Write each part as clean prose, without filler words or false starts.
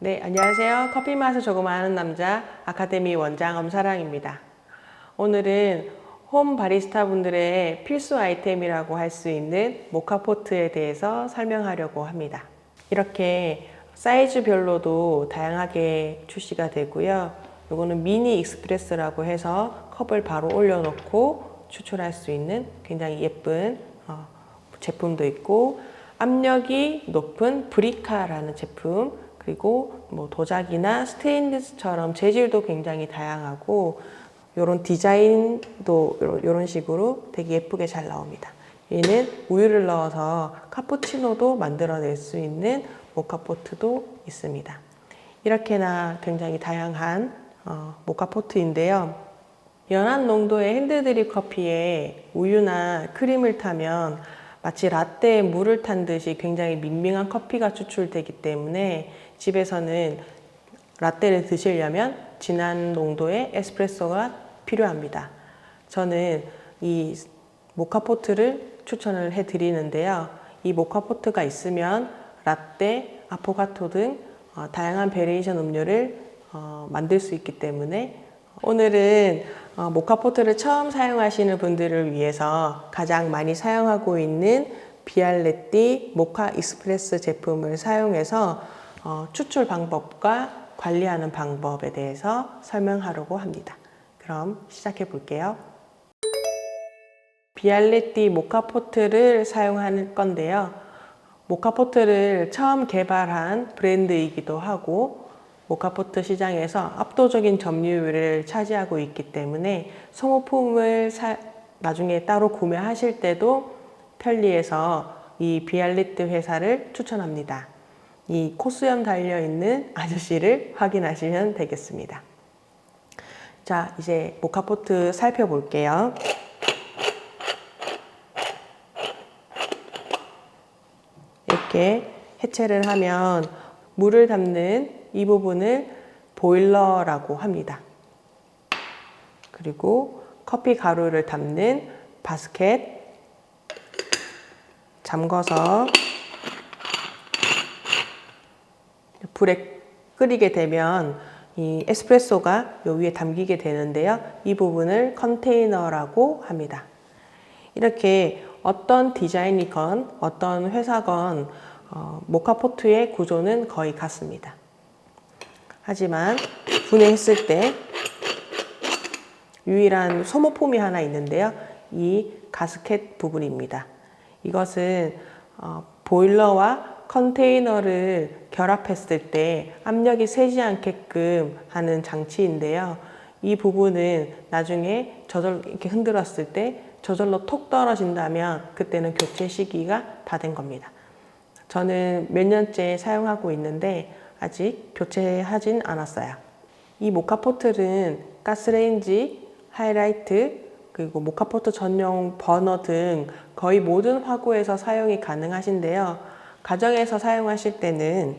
네, 안녕하세요. 커피 맛을 조금 아는 남자 아카데미 원장 엄사랑입니다. 오늘은 홈 바리스타 분들의 필수 아이템이라고 할 수 있는 모카포트에 대해서 설명하려고 합니다. 이렇게 사이즈별로도 다양하게 출시가 되고요. 이거는 미니 익스프레스라고 해서 컵을 바로 올려놓고 추출할 수 있는 굉장히 예쁜 제품도 있고, 압력이 높은 브리카라는 제품, 그리고 뭐 도자기나 스테인리스처럼 재질도 굉장히 다양하고, 이런 디자인도 이런 식으로 되게 예쁘게 잘 나옵니다. 얘는 우유를 넣어서 카푸치노도 만들어낼 수 있는 모카포트도 있습니다. 이렇게나 굉장히 다양한 모카포트인데요. 연한 농도의 핸드드립 커피에 우유나 크림을 타면 마치 라떼에 물을 탄 듯이 굉장히 밍밍한 커피가 추출되기 때문에 집에서는 라떼를 드시려면 진한 농도의 에스프레소가 필요합니다. 저는 이 모카포트를 추천을 해드리는데요. 이 모카포트가 있으면 라떼, 아포가토 등 다양한 베리에이션 음료를 만들 수 있기 때문에, 오늘은 모카포트를 처음 사용하시는 분들을 위해서 가장 많이 사용하고 있는 비알레띠 모카 익스프레스 제품을 사용해서 추출 방법과 관리하는 방법에 대해서 설명하려고 합니다. 그럼 시작해 볼게요. 비알레띠 모카포트를 사용할 건데요. 모카포트를 처음 개발한 브랜드이기도 하고, 모카포트 시장에서 압도적인 점유율을 차지하고 있기 때문에 소모품을 나중에 따로 구매하실 때도 편리해서 이 비알레띠 회사를 추천합니다. 이 코수염 달려있는 아저씨를 확인하시면 되겠습니다. 자, 이제 모카포트 살펴볼게요. 이렇게 해체를 하면 물을 담는 이 부분을 보일러라고 합니다. 그리고 커피 가루를 담는 바스켓, 잠궈서 불에 끓이게 되면 이 에스프레소가 요 위에 담기게 되는데요. 이 부분을 컨테이너라고 합니다. 이렇게 어떤 디자인이건 어떤 회사건 모카포트의 구조는 거의 같습니다. 하지만 분해했을 때 유일한 소모품이 하나 있는데요. 이 가스켓 부분입니다. 이것은 보일러와 컨테이너를 결합했을 때 압력이 새지 않게끔 하는 장치인데요. 이 부분은 나중에 이렇게 흔들었을 때 저절로 톡 떨어진다면 그때는 교체 시기가 다 된 겁니다. 저는 몇 년째 사용하고 있는데 아직 교체하진 않았어요. 이 모카포트는 가스레인지, 하이라이트, 그리고 모카포트 전용 버너 등 거의 모든 화구에서 사용이 가능하신데요. 가정에서 사용하실 때는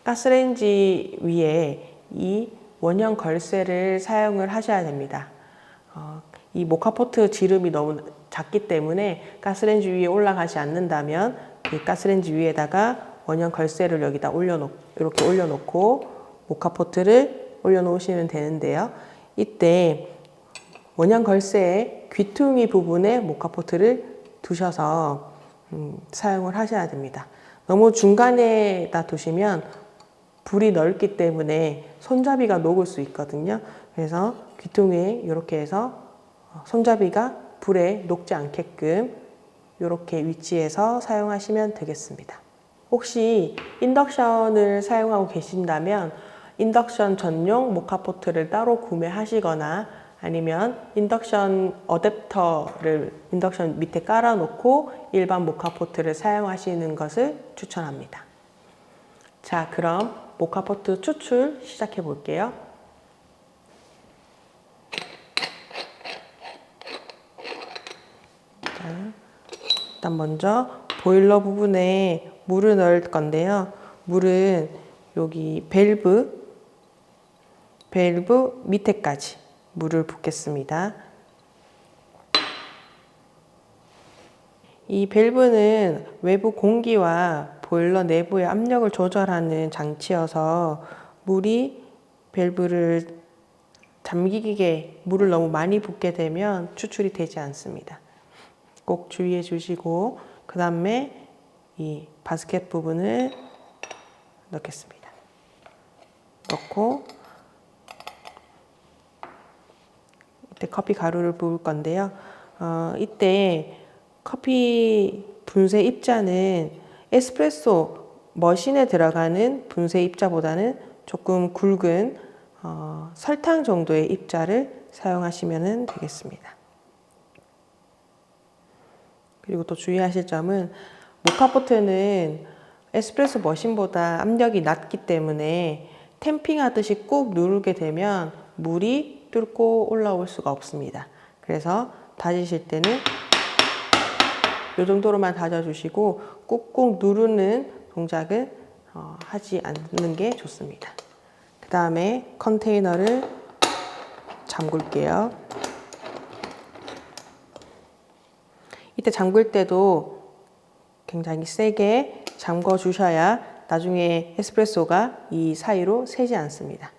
가스레인지 위에 이 원형 걸쇠를 사용을 하셔야 됩니다. 이 모카포트 지름이 너무 작기 때문에 가스레인지 위에 올라가지 않는다면 그 가스레인지 위에다가 원형 걸쇠를 여기다 이렇게 올려놓고 모카포트를 올려놓으시면 되는데요. 이때 원형 걸쇠의 귀퉁이 부분에 모카포트를 두셔서 사용을 하셔야 됩니다. 너무 중간에다 두시면 불이 넓기 때문에 손잡이가 녹을 수 있거든요. 그래서 귀퉁이에 이렇게 해서 손잡이가 불에 녹지 않게끔 이렇게 위치해서 사용하시면 되겠습니다. 혹시 인덕션을 사용하고 계신다면 인덕션 전용 모카포트를 따로 구매하시거나, 아니면 인덕션 어댑터를 인덕션 밑에 깔아놓고 일반 모카포트를 사용하시는 것을 추천합니다. 자, 그럼 모카포트 추출 시작해 볼게요. 자, 일단 먼저 보일러 부분에 물을 넣을 건데요. 물은 여기 밸브 밑에까지 물을 붓겠습니다. 이 밸브는 외부 공기와 보일러 내부의 압력을 조절하는 장치여서 물이 밸브를 잠기게 물을 너무 많이 붓게 되면 추출이 되지 않습니다. 꼭 주의해 주시고 그 다음에 이 바스켓 부분을 넣겠습니다. 넣고 이때 커피 가루를 부을 건데요. 이때 커피 분쇄 입자는 에스프레소 머신에 들어가는 분쇄 입자보다는 조금 굵은 설탕 정도의 입자를 사용하시면 되겠습니다. 그리고 또 주의하실 점은 모카포트는 에스프레소 머신보다 압력이 낮기 때문에 탬핑 하듯이 꾹 누르게 되면 물이 뚫고 올라올 수가 없습니다. 그래서 다지실 때는 이 정도로만 다져주시고 꾹꾹 누르는 동작은 하지 않는 게 좋습니다. 그 다음에 컨테이너를 잠글게요. 이때 잠글 때도 굉장히 세게 잠궈 주셔야 나중에 에스프레소가 이 사이로 새지 않습니다.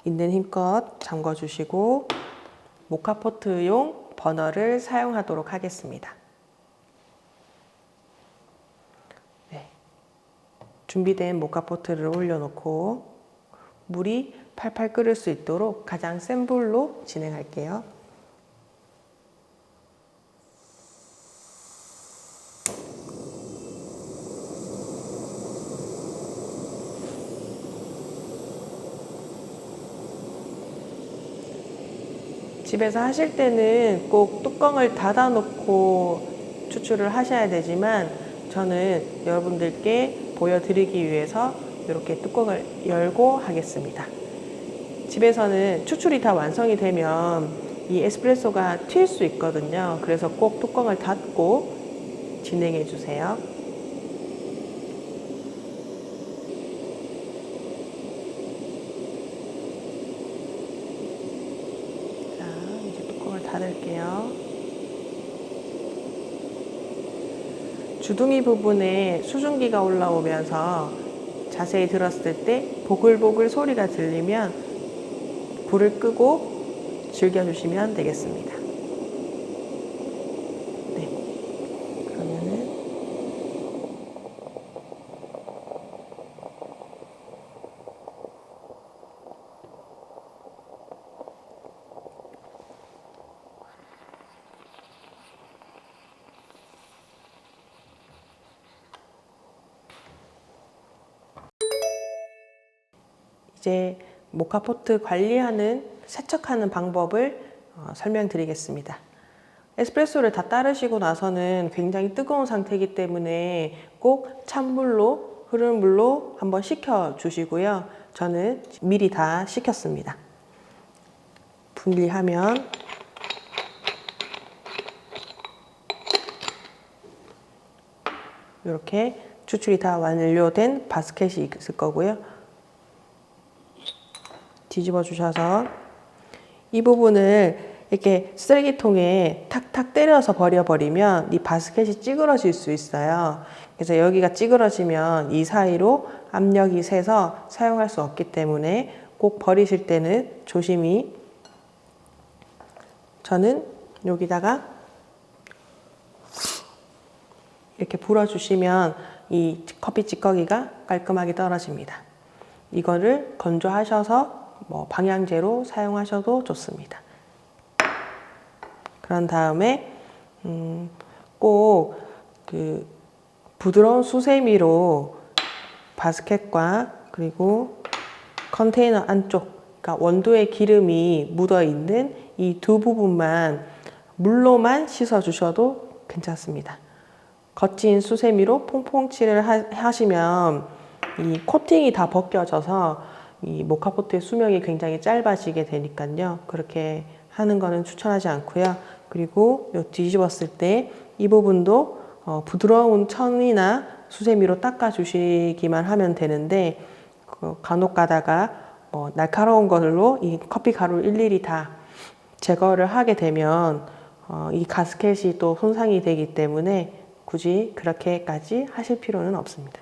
있는 힘껏 잠궈 주시고 모카포트용 버너를 사용하도록 하겠습니다. 네. 준비된 모카포트를 올려놓고 물이 팔팔 끓을 수 있도록 가장 센 불로 진행할게요. 집에서 하실 때는 꼭 뚜껑을 닫아 놓고 추출을 하셔야 되지만 저는 여러분들께 보여드리기 위해서 이렇게 뚜껑을 열고 하겠습니다. 집에서는 추출이 다 완성이 되면 이 에스프레소가 튈 수 있거든요. 그래서 꼭 뚜껑을 닫고 진행해 주세요. 닫을게요. 주둥이 부분에 수증기가 올라오면서 자세히 들었을 때 보글보글 소리가 들리면 불을 끄고 즐겨주시면 되겠습니다. 네. 그러면은 이제 모카포트 관리하는, 세척하는 방법을 설명드리겠습니다. 에스프레소를 다 따르시고 나서는 굉장히 뜨거운 상태이기 때문에 꼭 찬물로, 흐르는 물로 한번 식혀 주시고요. 저는 미리 다 식혔습니다. 분리하면 이렇게 추출이 다 완료된 바스켓이 있을 거고요. 뒤집어 주셔서 이 부분을 이렇게 쓰레기통에 탁탁 때려서 버려버리면 이 바스켓이 찌그러질 수 있어요. 그래서 여기가 찌그러지면 이 사이로 압력이 새서 사용할 수 없기 때문에 꼭 버리실 때는 조심히, 저는 여기다가 이렇게 불어주시면 이 커피 찌꺼기가 깔끔하게 떨어집니다. 이거를 건조하셔서 방향제로 사용하셔도 좋습니다. 그런 다음에 꼭 그 부드러운 수세미로 바스켓과 그리고 컨테이너 안쪽, 그러니까 원두에 기름이 묻어 있는 이 두 부분만 물로만 씻어 주셔도 괜찮습니다. 거친 수세미로 퐁퐁칠을 하시면 이 코팅이 다 벗겨져서 이 모카포트의 수명이 굉장히 짧아지게 되니까요. 그렇게 하는 거는 추천하지 않고요. 그리고 뒤집었을 때 이 부분도 부드러운 천이나 수세미로 닦아 주시기만 하면 되는데 간혹 가다가 날카로운 걸로 이 커피 가루를 일일이 다 제거를 하게 되면 이 가스켓이 또 손상이 되기 때문에 굳이 그렇게까지 하실 필요는 없습니다.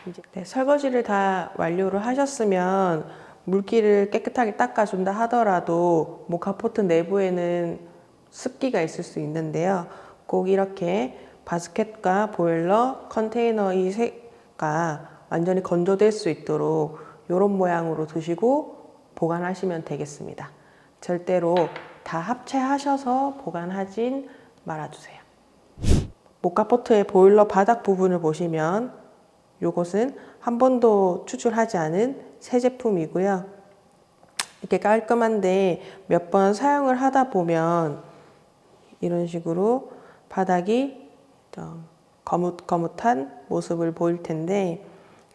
이제 설거지를 다 완료를 하셨으면 물기를 깨끗하게 닦아준다 하더라도 모카포트 내부에는 습기가 있을 수 있는데요. 꼭 이렇게 바스켓과 보일러, 컨테이너 이 세가 완전히 건조될 수 있도록 이런 모양으로 두시고 보관하시면 되겠습니다. 절대로 다 합체하셔서 보관하진 말아주세요. 모카포트의 보일러 바닥 부분을 보시면 이것은 한 번도 추출하지 않은 새 제품이고요. 이렇게 깔끔한데 몇 번 사용을 하다 보면 이런 식으로 바닥이 거뭇거뭇한 모습을 보일 텐데,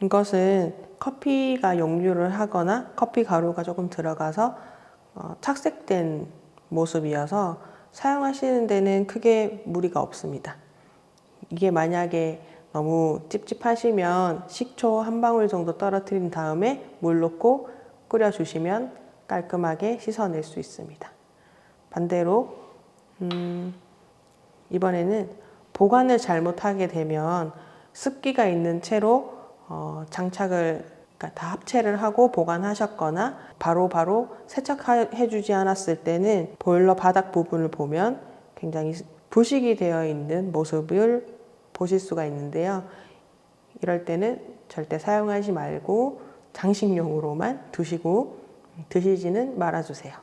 이것은 커피가 역류를 하거나 커피 가루가 조금 들어가서 착색된 모습이어서 사용하시는 데는 크게 무리가 없습니다. 이게 만약에 너무 찝찝하시면 식초 한 방울 정도 떨어뜨린 다음에 물 넣고 끓여주시면 깔끔하게 씻어낼 수 있습니다. 반대로 이번에는 보관을 잘못하게 되면 습기가 있는 채로 장착을 그러니까 다 합체를 하고 보관하셨거나 바로 세척해주지 않았을 때는 보일러 바닥 부분을 보면 굉장히 부식이 되어 있는 모습을 보실 수가 있는데요. 이럴 때는 절대 사용하지 말고 장식용으로만 두시고 드시지는 말아주세요.